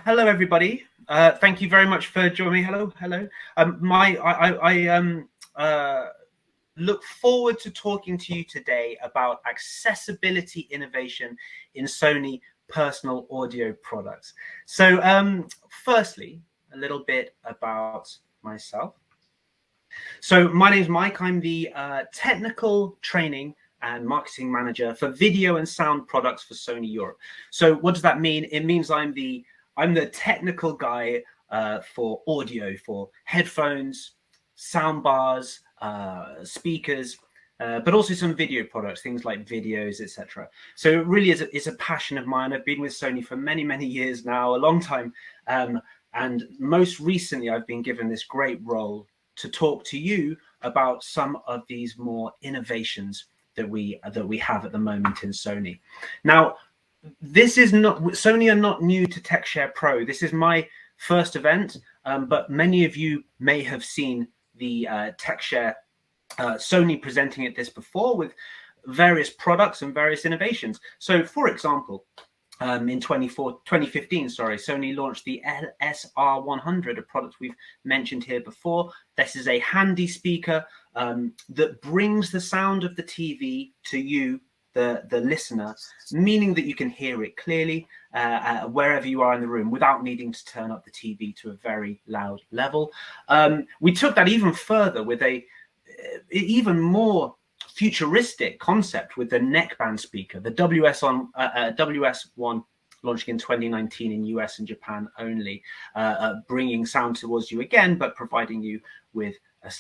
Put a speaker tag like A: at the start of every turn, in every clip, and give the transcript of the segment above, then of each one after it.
A: Hello, everybody. Thank you very much for joining me. Hello. I look forward to talking to you today about accessibility innovation in Sony personal audio products. So, firstly, a little bit about myself. So, my name is Mike. I'm the technical training and marketing manager for video and sound products for Sony Europe. So, what does that mean? It means I'm the technical guy for audio, for headphones, sound bars, speakers, but also some video products, things like videos, etc. So it really is a passion of mine. I've been with Sony for many years now, a long time, and most recently I've been given this great role to talk to you about some of these more innovations that we have at the moment in Sony. Now, this is not Sony are not new to TechShare Pro. This is my first event, but many of you may have seen the TechShare Sony presenting at this before with various products and various innovations. So, for example, in 2015, Sony launched the LSR100, a product we've mentioned here before. This is a handy speaker that brings the sound of the TV to you, the listener, meaning that you can hear it clearly wherever you are in the room without needing to turn up the TV to a very loud level. We took that even further with a even more futuristic concept with the neckband speaker, the WS1 launching in 2019 in US and Japan only, bringing sound towards you again, but providing you with a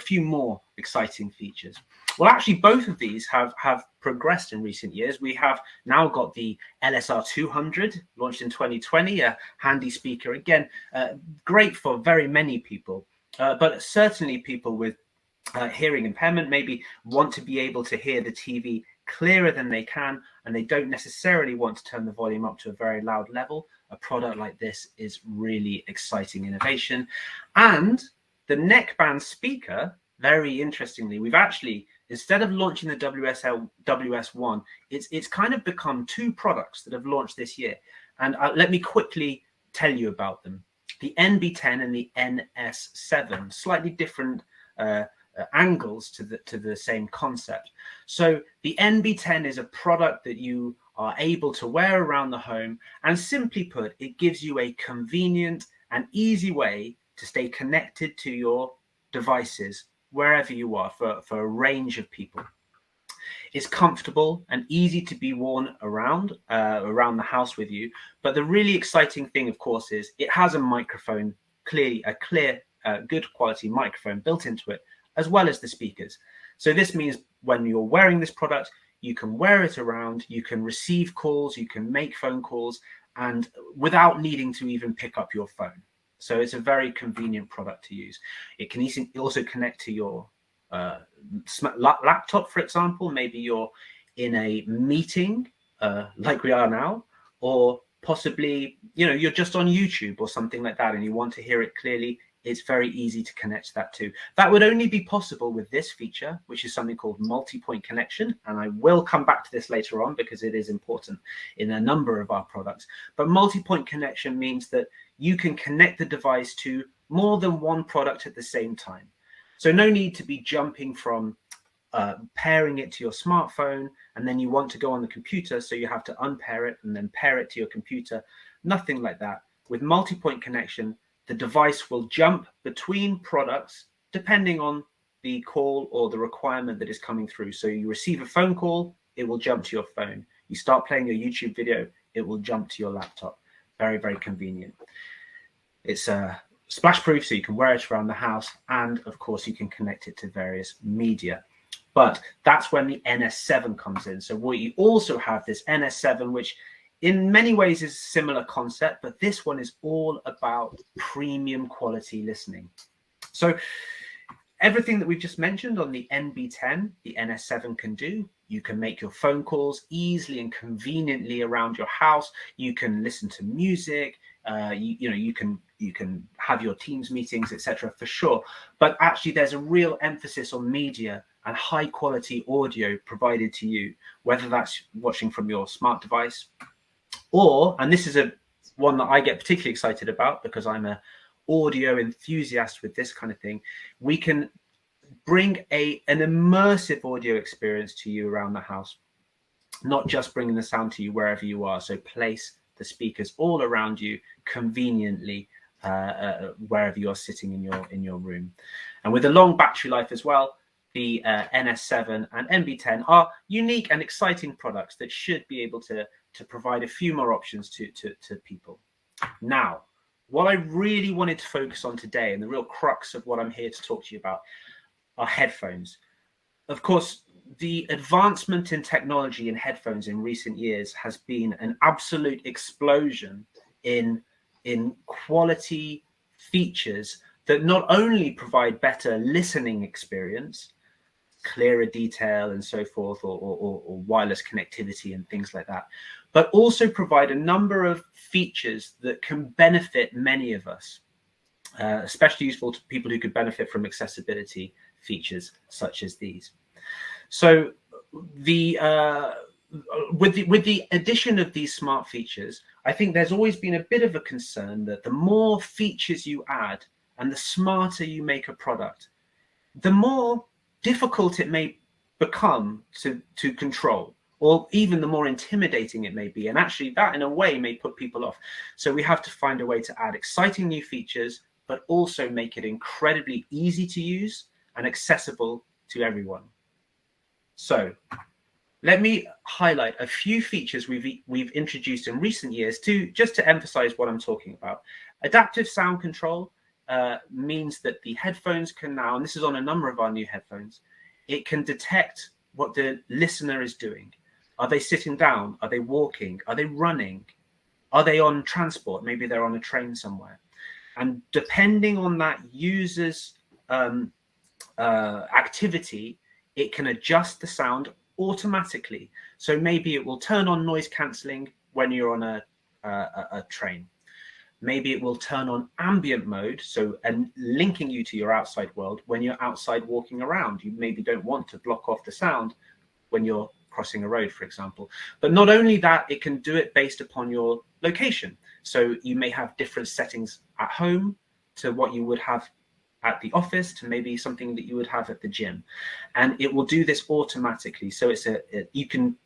A: few more exciting features. Well, actually, both of these have progressed in recent years. We have now got the LSR200 launched in 2020, a handy speaker, again, great for very many people, but certainly people with hearing impairment maybe want to be able to hear the TV clearer than they can, and they don't necessarily want to turn the volume up to a very loud level. A product like this is really exciting innovation. And the neckband speaker, very interestingly, we've actually, instead of launching the WS1, it's kind of become two products that have launched this year. And let me quickly tell you about them. The NB10 and the NS7, slightly different angles to the same concept. So the NB10 is a product that you are able to wear around the home, and simply put, it gives you a convenient and easy way to stay connected to your devices wherever you are for a range of people. It's comfortable and easy to be worn around the house with you. But the really exciting thing, of course, is it has a microphone, clearly a clear, good quality microphone built into it, as well as the speakers. So this means when you're wearing this product, you can wear it around, you can receive calls, you can make phone calls, and without needing to even pick up your phone. So it's a very convenient product to use. It can also connect to your laptop, for example. Maybe you're in a meeting like we are now, or possibly you're just on YouTube or something like that and you want to hear it clearly. It's very easy to connect that to. That would only be possible with this feature, which is something called multi-point connection. And I will come back to this later on because it is important in a number of our products. But multi-point connection means that you can connect the device to more than one product at the same time. So no need to be jumping from pairing it to your smartphone, and then you want to go on the computer, so you have to unpair it and then pair it to your computer. Nothing like that. With multi-point connection, the device will jump between products depending on the call or the requirement that is coming through. So you receive a phone call, it will jump to your phone. You start playing your YouTube video, it will jump to your laptop. Very convenient. It's splash proof, so you can wear it around the house, and of course you can connect it to various media. But that's when the NS7 comes in. So we also have this NS7, which in many ways is a similar concept, but this one is all about premium quality listening. So everything that we've just mentioned on the NB10, the NS7 can do. You can make your phone calls easily and conveniently around your house. You can listen to music. You can have your Teams meetings, etc. for sure. But actually, there's a real emphasis on media and high quality audio provided to you, whether that's watching from your smart device, or, and this is a one that I get particularly excited about because I'm a audio enthusiast with this kind of thing. We can bring an immersive audio experience to you around the house, not just bringing the sound to you wherever you are. So place the speakers all around you conveniently wherever you're sitting in your room. And with a long battery life as well, the NS7 and NB10 are unique and exciting products that should be able to provide a few more options to people. Now, what I really wanted to focus on today, and the real crux of what I'm here to talk to you about, are headphones. Of course, the advancement in technology in headphones in recent years has been an absolute explosion in quality features that not only provide better listening experience, clearer detail and so forth, or wireless connectivity and things like that, but also provide a number of features that can benefit many of us, especially useful to people who could benefit from accessibility features such as these. So with the addition of these smart features, I think there's always been a bit of a concern that the more features you add and the smarter you make a product, the more difficult it may become to control, or even the more intimidating it may be. And actually that in a way may put people off. So we have to find a way to add exciting new features, but also make it incredibly easy to use and accessible to everyone. So let me highlight a few features we've introduced in recent years just to emphasize what I'm talking about. Adaptive sound control means that the headphones can now, and this is on a number of our new headphones, it can detect what the listener is doing. Are they sitting down? Are they walking? Are they running? Are they on transport? Maybe they're on a train somewhere. And depending on that user's activity, it can adjust the sound automatically. So maybe it will turn on noise cancelling when you're on a train. Maybe it will turn on ambient mode, and linking you to your outside world when you're outside walking around. You maybe don't want to block off the sound when you're crossing a road, for example. But not only that, it can do it based upon your location. So you may have different settings at home to what you would have at the office, to maybe something that you would have at the gym, and it will do this automatically. So you can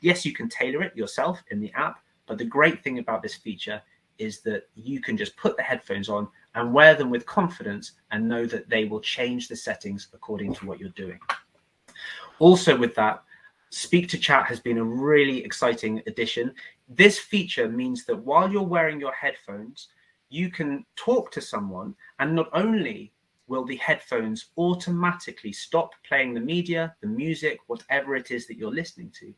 A: tailor it yourself in the app, but the great thing about this feature is that you can just put the headphones on and wear them with confidence and know that they will change the settings according to what you're doing. Also with that, speak to chat has been a really exciting addition. This feature means that while you're wearing your headphones, you can talk to someone, and not only will the headphones automatically stop playing the media, the music, whatever it is that you're listening to,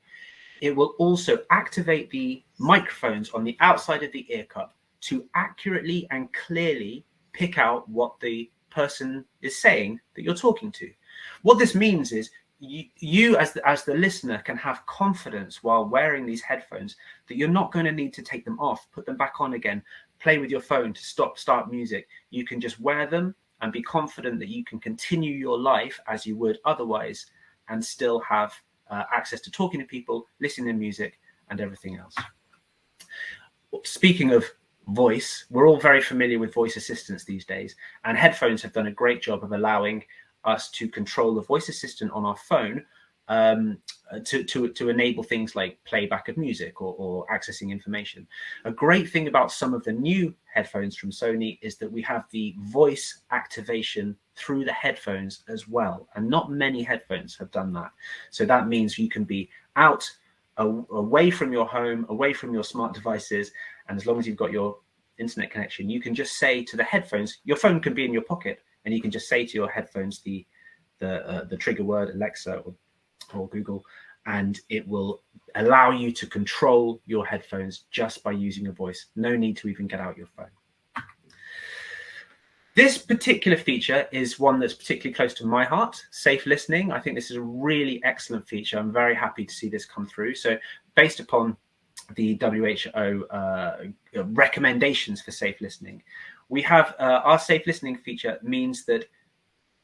A: it will also activate the microphones on the outside of the ear cup to accurately and clearly pick out what the person is saying that you're talking to. What this means is you as the listener can have confidence while wearing these headphones that you're not going to need to take them off, put them back on again, play with your phone to start music. You can just wear them and be confident that you can continue your life as you would otherwise and still have access to talking to people, listening to music, and everything else. Speaking of voice, we're all very familiar with voice assistants these days, and headphones have done a great job of allowing us to control the voice assistant on our phone to enable things like playback of music or accessing information. A great thing about some of the new headphones from Sony is that we have the voice activation through the headphones as well, and not many headphones have done that. So that means you can be out away from your home, away from your smart devices, and as long as you've got your internet connection, you can just say to the headphones, your phone can be in your pocket, and you can just say to your headphones the trigger word Alexa or Google, and it will allow you to control your headphones just by using your voice. No need to even get out your phone. This particular feature is one that's particularly close to my heart, safe listening. I think this is a really excellent feature. I'm very happy to see this come through. So based upon the WHO recommendations for safe listening, we have our safe listening feature means that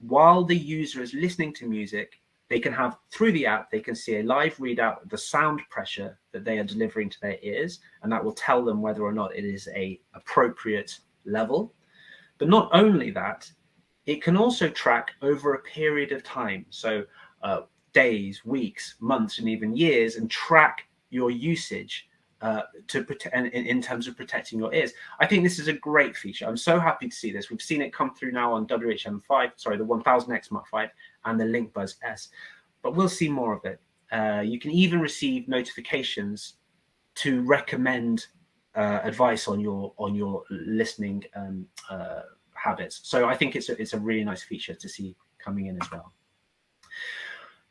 A: while the user is listening to music, they can have, through the app, they can see a live readout of the sound pressure that they are delivering to their ears, and that will tell them whether or not it is a appropriate level. But not only that, it can also track over a period of time, so days, weeks, months, and even years, and track your usage to protect, in terms of protecting your ears. I think this is a great feature. I'm so happy to see this. We've seen it come through now on WHM5, sorry, the 1000X Mark V and the LinkBuds S, but we'll see more of it. You can even receive notifications to recommend advice on your listening habits. So I think it's a really nice feature to see coming in as well.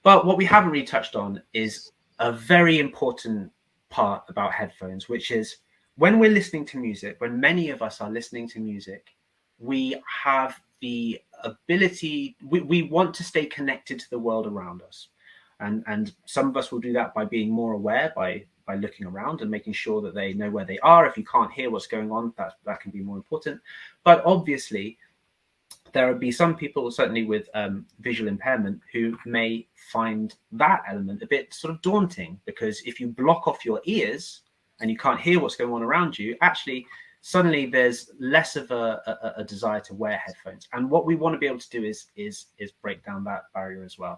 A: But what we haven't really touched on is a very important part about headphones, which is when we're listening to music, when many of us are listening to music, we have the ability, we want to stay connected to the world around us. And some of us will do that by being more aware, by looking around and making sure that they know where they are. If you can't hear what's going on, that can be more important. But obviously, there will be some people, certainly with visual impairment, who may find that element a bit sort of daunting, because if you block off your ears and you can't hear what's going on around you, actually, suddenly there's less of a desire to wear headphones. And what we want to be able to do is break down that barrier as well.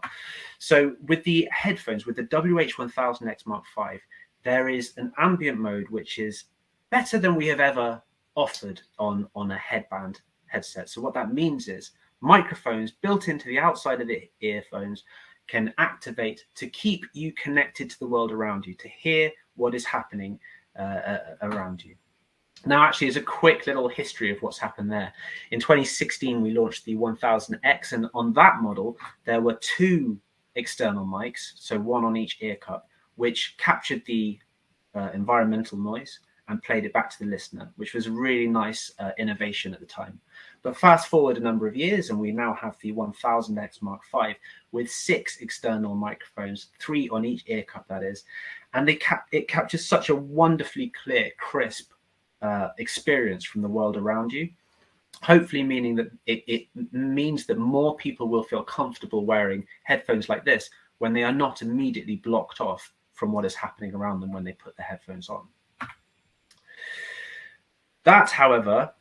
A: So with the headphones, with the WH-1000X Mark V, there is an ambient mode which is better than we have ever offered on a headband headset. So what that means is microphones built into the outside of the earphones can activate to keep you connected to the world around you, to hear what is happening around you. Now, actually, as a quick little history of what's happened there, in 2016, we launched the 1000X, and on that model, there were two external mics, so one on each ear cup, which captured the environmental noise and played it back to the listener, which was a really nice innovation at the time. But fast forward a number of years, and we now have the 1000X Mark V with 6 external microphones, 3 on each ear cup, that is, and it captures such a wonderfully clear, crisp experience from the world around you, hopefully meaning that it means that more people will feel comfortable wearing headphones like this when they are not immediately blocked off from what is happening around them when they put the headphones on. That, however,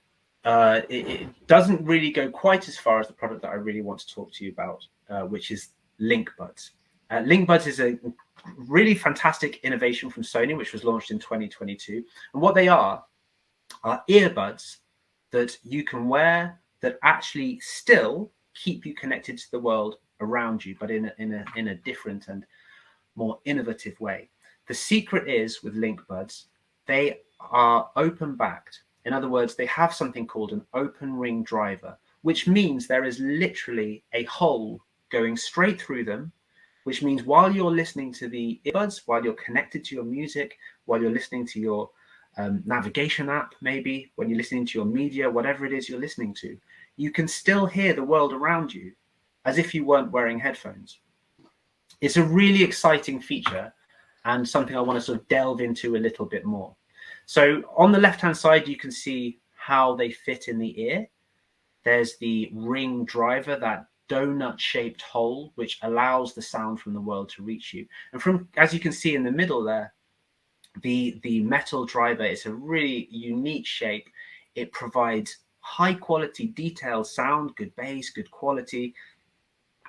A: it doesn't really go quite as far as the product that I really want to talk to you about, which is LinkBuds. LinkBuds is a really fantastic innovation from Sony, which was launched in 2022. And what they are earbuds that you can wear that actually still keep you connected to the world around you, but in a different and more innovative way. The secret is with LinkBuds, they are open-backed. In other words, they have something called an open ring driver, which means there is literally a hole going straight through them, which means while you're listening to the earbuds, while you're connected to your music, while you're listening to your navigation app, maybe when you're listening to your media, whatever it is you're listening to, you can still hear the world around you as if you weren't wearing headphones. It's a really exciting feature and something I want to sort of delve into a little bit more. So on the left-hand side, you can see how they fit in the ear. There's the ring driver, that donut-shaped hole, which allows the sound from the world to reach you. And from, as you can see in the middle there, the metal driver is a really unique shape. It provides high quality detailed sound, good bass, good quality.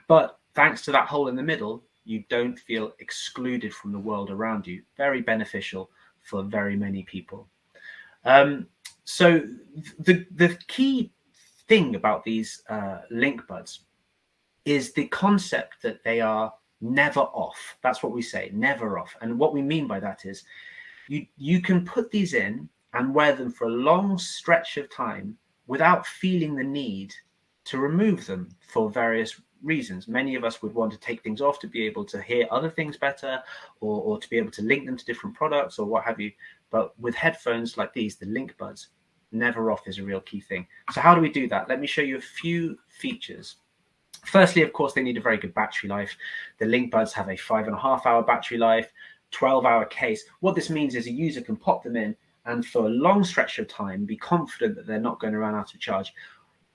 A: But thanks to that hole in the middle, you don't feel excluded from the world around you. Very beneficial for very many people. So the key thing about these LinkBuds is the concept that they are never off. That's what we say, never off. And what we mean by that is you can put these in and wear them for a long stretch of time without feeling the need to remove them for various reasons. Many of us would want to take things off to be able to hear other things better, or to be able to link them to different products or what have you. But with headphones like these, the LinkBuds, never off is a real key thing. So how do we do that? Let me show you a few features. Firstly, of course, they need a very good battery life. The LinkBuds have a 5.5-hour battery life, 12-hour case. What this means is a user can pop them in and for a long stretch of time be confident that they're not going to run out of charge.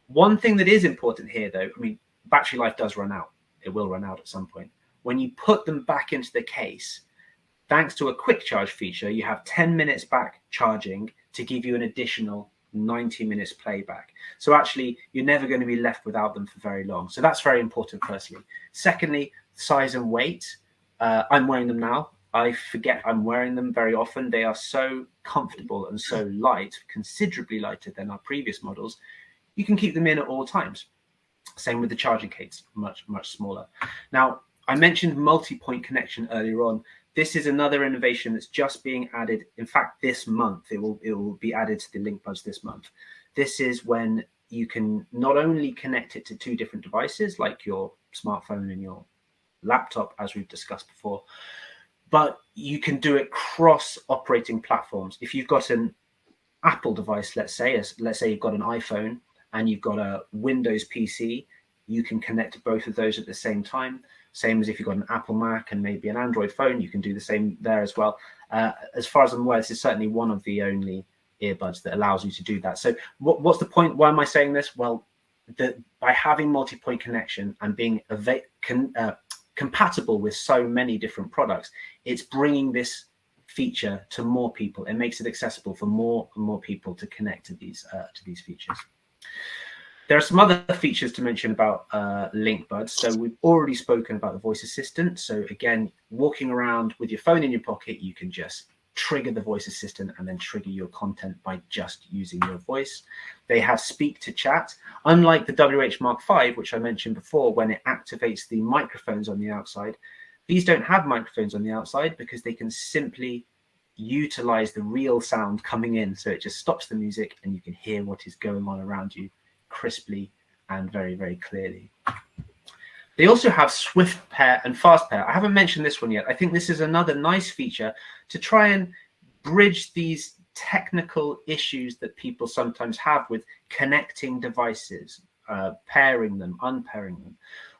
A: One thing that is important here, though, I mean, battery life does run out. It will run out at some point. when you put them back into the case, thanks to a quick charge feature, you have 10 minutes back charging to give you an additional 90 minutes playback. So actually, you're never going to be left without them for very long. So that's very important, firstly. Secondly, size and weight. I'm wearing them now. I forget I'm wearing them very often. They are so comfortable and so light, considerably lighter than our previous models. You can keep them in at all times. Same with the charging case, much smaller. Now, I mentioned multi-point connection earlier on. This is another innovation that's just being added. In fact, this month, it will be added to the LinkBuds this month. This is when you can not only connect it to two different devices, like your smartphone and your laptop, as we've discussed before, but you can do it cross operating platforms. If you've got an Apple device, let's say you've got an iPhone and you've got a Windows PC, you can connect both of those at the same time. Same as if you've got an Apple Mac and maybe an Android phone, you can do the same there as well. As far as I'm aware, this is certainly one of the only earbuds that allows you to do that. So what's the point? Why am I saying this? Well, by having multi-point connection and being compatible with so many different products, it's bringing this feature to more people. It makes it accessible for more and more people to connect to these features. There are some other features to mention about LinkBuds. So we've already spoken about the voice assistant. So again, walking around with your phone in your pocket, you can just trigger the voice assistant and then trigger your content by just using your voice. They have speak to chat. Unlike the WH Mark V, which I mentioned before, when it activates the microphones on the outside, these don't have microphones on the outside because they can simply utilize the real sound coming in. So it just stops the music and you can hear what is going on around you crisply and very, very clearly. They also have swift pair and fast pair. I haven't mentioned this one yet. I think this is another nice feature to try and bridge these technical issues that people sometimes have with connecting devices, pairing them, unpairing them.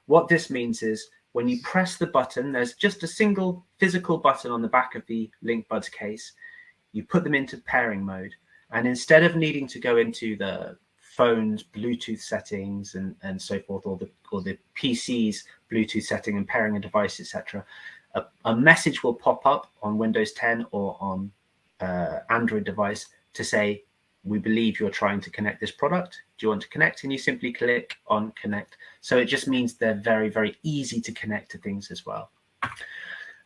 A: What this means is when you press the button, there's just a single physical button on the back of the LinkBuds case. You put them into pairing mode. And instead of needing to go into the phone's Bluetooth settings and so forth, or the PC's Bluetooth setting and pairing a device, etc., a message will pop up on Windows 10 or on Android device to say, we believe you're trying to connect this product. Do you want to connect? And you simply click on connect. So it just means they're very, very easy to connect to things as well.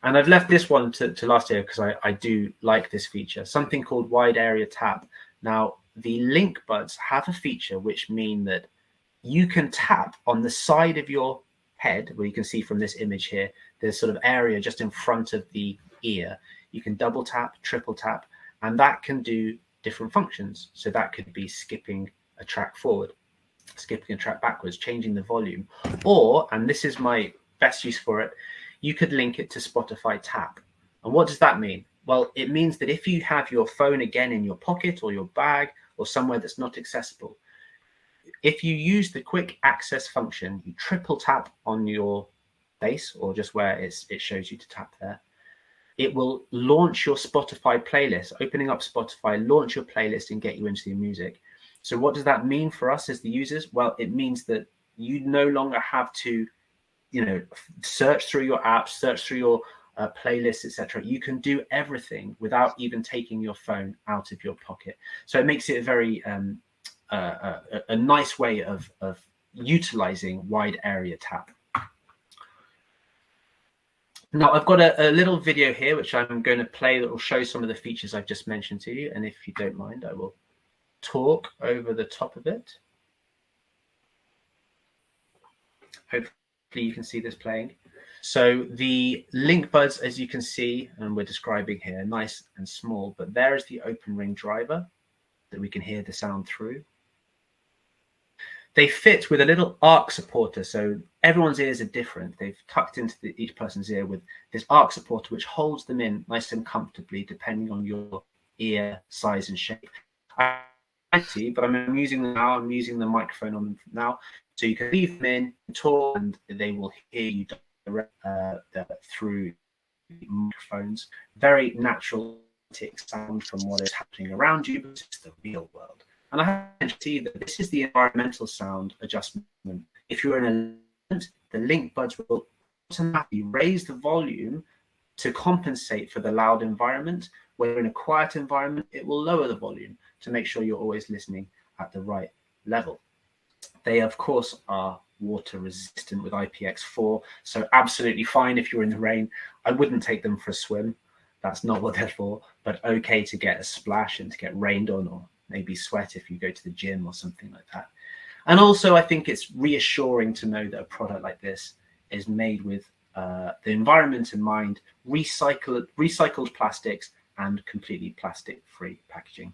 A: And I've left this one to last year because I do like this feature, something called wide area tap. Now, the LinkBuds have a feature which mean that you can tap on the side of your head, where you can see from this image here, there's sort of area just in front of the ear. You can double tap, triple tap, and that can do different functions. So that could be skipping a track forward, skipping a track backwards, changing the volume, or, and this is my best use for it, you could link it to Spotify Tap. And what does that mean? Well, it means that if you have your phone again in your pocket or your bag or somewhere that's not accessible, if you use the quick access function, you triple tap on your face or just where it shows you to tap there, it will launch your Spotify playlist, opening up Spotify, launch your playlist and get you into your music. So what does that mean for us as the users? Well, it means that you no longer have to, search through your apps, search through your playlists, etc. You can do everything without even taking your phone out of your pocket. So it makes it a very a nice way of utilizing wide area tap. Now, I've got a little video here which I'm going to play that will show some of the features I've just mentioned to you. And if you don't mind, I will talk over the top of it. Hopefully you can see this playing. So the LinkBuds, as you can see, and we're describing here, nice and small, but there is the open ring driver that we can hear the sound through. They fit with a little arc supporter, so everyone's ears are different. They've tucked into each person's ear with this arc supporter, which holds them in nice and comfortably, depending on your ear size and shape. I see, but I'm using them now. I'm using the microphone on them now, so you can leave them in, talk, and they will hear you through microphones. Very natural sound from what is happening around you, but it's the real world. And I have to see that this is the environmental sound adjustment. If you're in a the LinkBuds will automatically raise the volume to compensate for the loud environment. When you're in a quiet environment, it will lower the volume to make sure you're always listening at the right level. They, of course, are water resistant with IPX4, so absolutely fine if you're in the rain. I wouldn't take them for a swim. That's not what they're for, but okay to get a splash and to get rained on, or maybe sweat if you go to the gym or something like that. And also, I think it's reassuring to know that a product like this is made with the environment in mind, recycled plastics, and completely plastic-free packaging.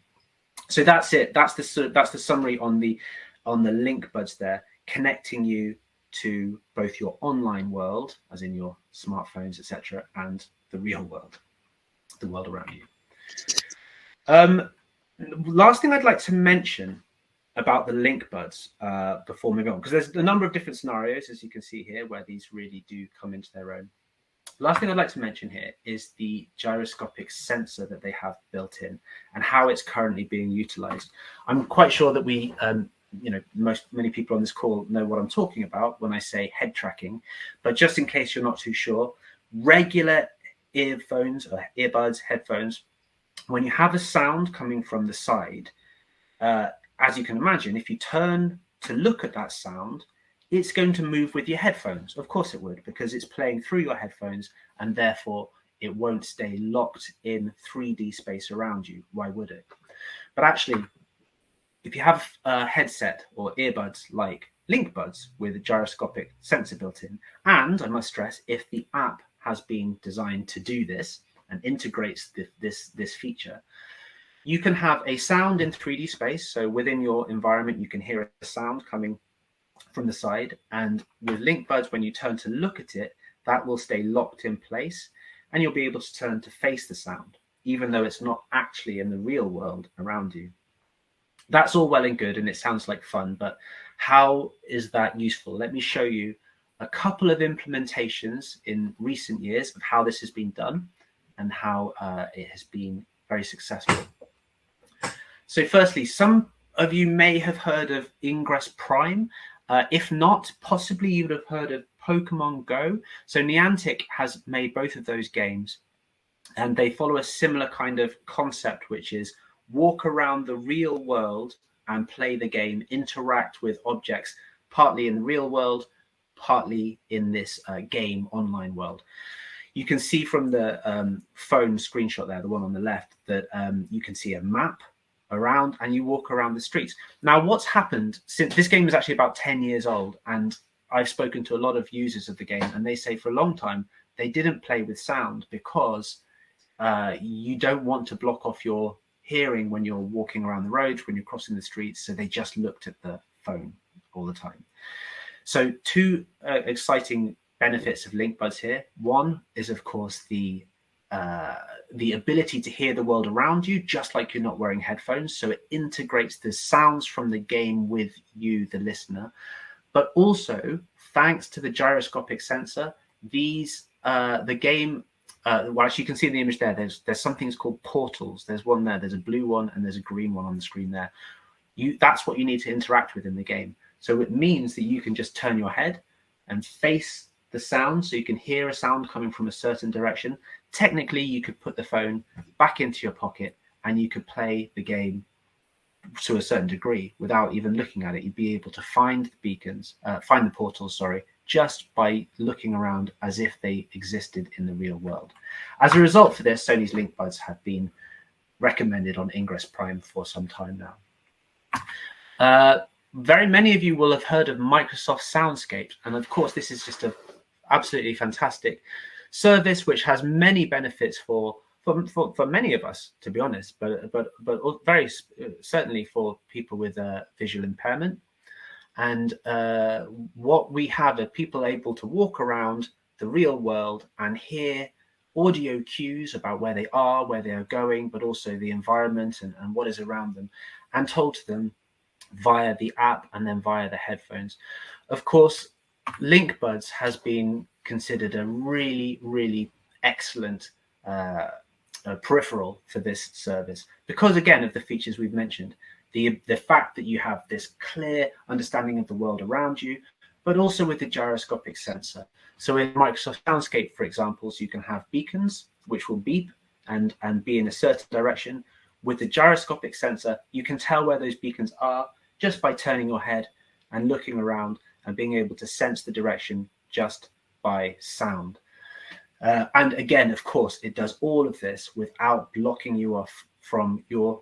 A: So that's it. That's the summary on the link buds there, connecting you to both your online world, as in your smartphones, etc., and the real world, the world around you. Last thing I'd like to mention about the link buds before moving on, because there's a number of different scenarios, as you can see here, where these really do come into their own. Last thing I'd like to mention here is the gyroscopic sensor that they have built in and how it's currently being utilized. I'm quite sure that we, many people on this call know what I'm talking about when I say head tracking, but just in case you're not too sure, regular earphones or earbuds, headphones, when you have a sound coming from the side, as you can imagine, if you turn to look at that sound, it's going to move with your headphones. Of course it would, because it's playing through your headphones, and therefore it won't stay locked in 3D space around you. Why would it? But actually, if you have a headset or earbuds like link buds with a gyroscopic sensor built in, and I must stress, if the app has been designed to do this and integrates this feature, you can have a sound in 3D space. So within your environment, you can hear a sound coming from the side, and with link buds, when you turn to look at it, that will stay locked in place, and you'll be able to turn to face the sound, even though it's not actually in the real world around you. That's all well and good, and it sounds like fun, but how is that useful? Let me show you a couple of implementations in recent years of how this has been done and how it has been very successful. So firstly, some of you may have heard of Ingress Prime. If not, possibly you would have heard of Pokemon Go. So Niantic has made both of those games, and they follow a similar kind of concept, which is walk around the real world and play the game, interact with objects, partly in the real world, partly in this game online world. You can see from the phone screenshot there, the one on the left, that you can see a map around, and you walk around the streets. Now, what's happened since this game is actually about 10 years old, and I've spoken to a lot of users of the game, and they say for a long time they didn't play with sound because you don't want to block off your hearing when you're walking around the roads, when you're crossing the streets, so they just looked at the phone all the time. So two exciting benefits of link buds here. One is, of course, the ability to hear the world around you, just like you're not wearing headphones. So it integrates the sounds from the game with you, the listener. But also, thanks to the gyroscopic sensor, the game, well, as you can see in the image there, there's some things called portals. There's one there, there's a blue one, and there's a green one on the screen there. That's what you need to interact with in the game. So it means that you can just turn your head and face the sound, so you can hear a sound coming from a certain direction. Technically, you could put the phone back into your pocket and you could play the game to a certain degree without even looking at it. You'd be able to find the beacons, find the portals, just by looking around as if they existed in the real world. As a result for this, Sony's link buds have been recommended on Ingress Prime for some time now. Very many of you will have heard of Microsoft Soundscape, and of course this is just a absolutely fantastic service which has many benefits for many of us, to be honest, but very certainly for people with a visual impairment. And what we have are people able to walk around the real world and hear audio cues about where they are going, but also the environment and what is around them, and told to them via the app and then via the headphones. Of course, link buds has been considered a really, really excellent peripheral for this service because, again, of the features we've mentioned. The fact that you have this clear understanding of the world around you, but also with the gyroscopic sensor. So in Microsoft Soundscape, for example, you can have beacons which will beep and be in a certain direction. With the gyroscopic sensor, you can tell where those beacons are just by turning your head and looking around and being able to sense the direction just by sound. And again, of course, it does all of this without blocking you off from your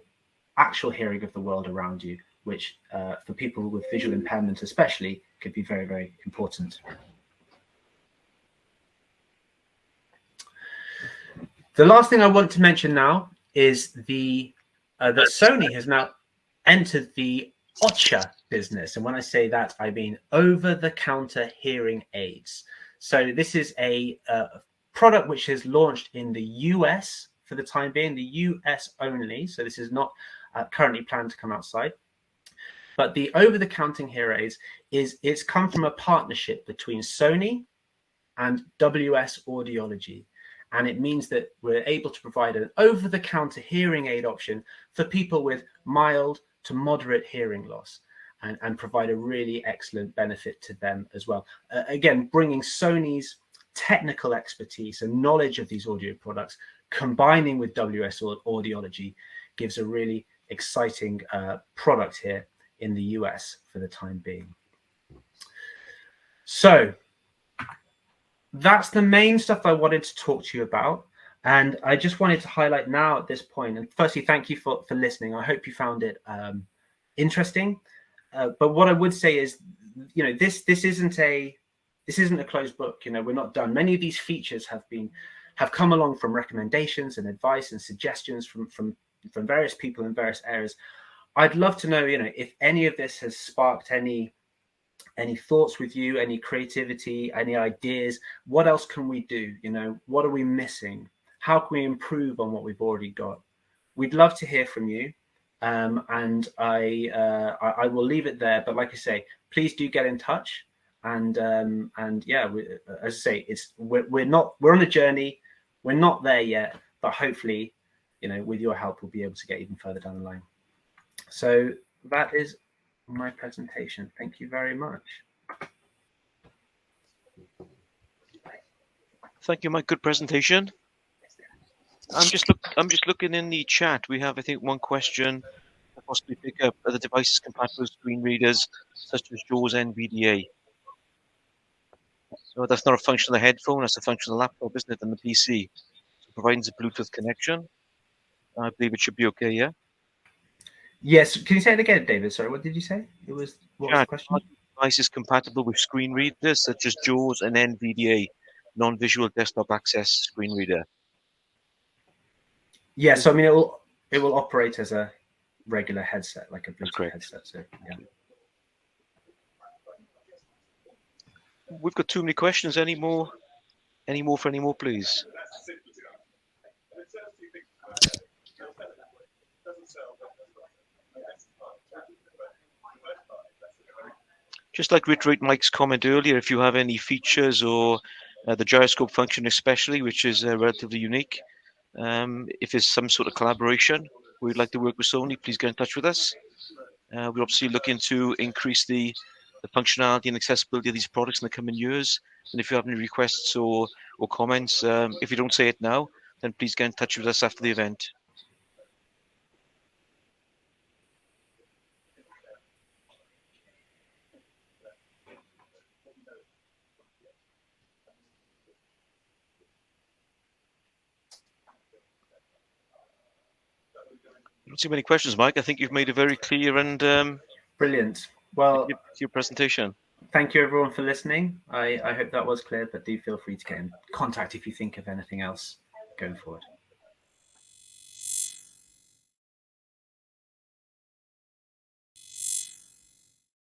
A: actual hearing of the world around you, which for people with visual impairment especially could be very, very important. The last thing I want to mention now is that Sony has now entered the OCHA business. And when I say that, I mean over-the-counter hearing aids. So this is a product which is launched in the US for the time being, the US only. So this is not currently planned to come outside. But the over-the-counter hearing aids it's come from a partnership between Sony and WS Audiology. And it means that we're able to provide an over-the-counter hearing aid option for people with mild to moderate hearing loss and provide a really excellent benefit to them as well. Again, bringing Sony's technical expertise and knowledge of these audio products, combining with WS Audiology, gives a really exciting product here in the US for the time being. So that's the main stuff I wanted to talk to you about. And I just wanted to highlight now at this point, and firstly, thank you for listening. I hope you found it interesting. But what I would say is, you know, this isn't a closed book. You know, we're not done. Many of these features have come along from recommendations and advice and suggestions from various people in various areas. I'd love to know, you know, if any of this has sparked any thoughts with you, any creativity, any ideas. What else can we do? You know, what are we missing? How can we improve on what we've already got? We'd love to hear from you. And I will leave it there. But like I say, please do get in touch. And yeah, as I say, we're on a journey. We're not there yet, but hopefully, you know, with your help, we'll be able to get even further down the line. So that is my presentation. Thank you very much.
B: Thank you, Mike. Good presentation. I'm just looking in the chat. We have, I think, one question. Possibly pick up other devices compatible with screen readers, such as JAWS NVDA. So that's not a function of the headphone. That's a function of the laptop, isn't it, and the PC. So providing a Bluetooth connection, I believe it should be okay. Yeah.
A: Yes. Can you say it again, David? Sorry, what did you say? What was the question?
B: Devices compatible with screen readers such as JAWS and NVDA, non-visual desktop access screen reader.
A: Yes, so I mean it will operate as a regular headset, like a Bluetooth headset. So yeah.
B: We've got too many questions. Any more, please? Just like reiterate Mike's comment earlier, if you have any features or the gyroscope function especially, which is relatively unique, if there's some sort of collaboration, we'd like to work with Sony, please get in touch with us. We're obviously looking to increase the functionality and accessibility of these products in the coming years. And if you have any requests or comments, if you don't say it now, then please get in touch with us after the event. I don't see many questions, Mike. I think you've made it very clear and
A: brilliant. Well,
B: your presentation.
A: Thank you everyone for listening. I hope that was clear, but do feel free to get in contact if you think of anything else going forward.